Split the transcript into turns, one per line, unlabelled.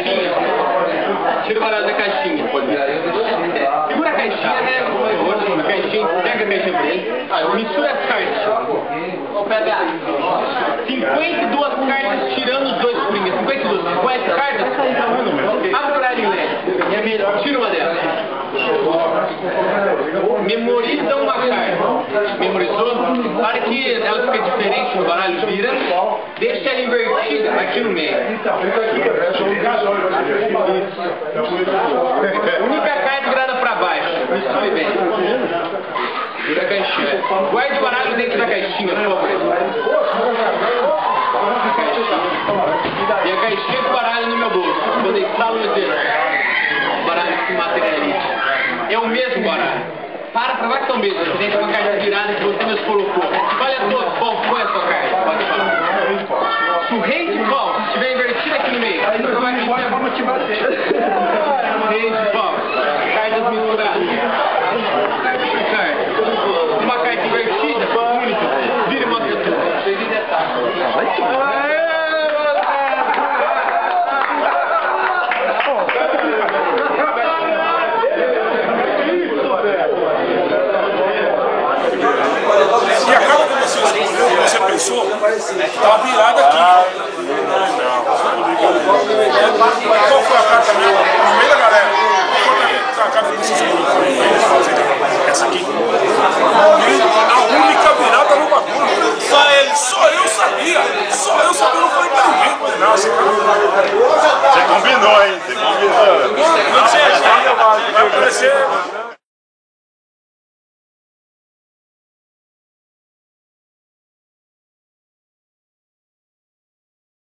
caixinha. Tira o baralho da caixinha. Segura a caixinha, né? A caixinha, pega a caixinha pra ele. Mistura as cartas. Vou pegar 52 cartas tirando os dois coringas. 52. Com as cartas, abre o baralho leve. Tira uma delas. Memoriza uma carta. Memorizou? Para que ela fique diferente no baralho, vira. Deixa ela invertida aqui no meio. Única carta virada para baixo. Misture bem. Vira a caixinha. Guarde o baralho dentro da caixinha, por favor. E a caixinha com o baralho no meu bolso. Vou deitar no dedo. O baralho se materializa. É o mesmo baralho. Para lá que tá o mesmo. Você tem uma carta virada que você nos colocou. Olha a sua, qual foi a sua carta? Pode falar. Se o rei de pau estiver invertido aqui no meio, você vai embora pra te bater. Rei de pau. Cartas misturadas. Uma carta invertida, única. Vira uma pessoa.
E a carta que você escolheu, que você pensou, estava virada aqui. Qual foi a carta mesmo? No meio da galera. Qual foi a carta que você escolheu? Essa aqui. A única virada no bagulho. Só ele, só eu sabia. Só eu sabia, não foi inteligente. Não, você
combinou, hein? Você combinou.
Não sei, vai aparecer.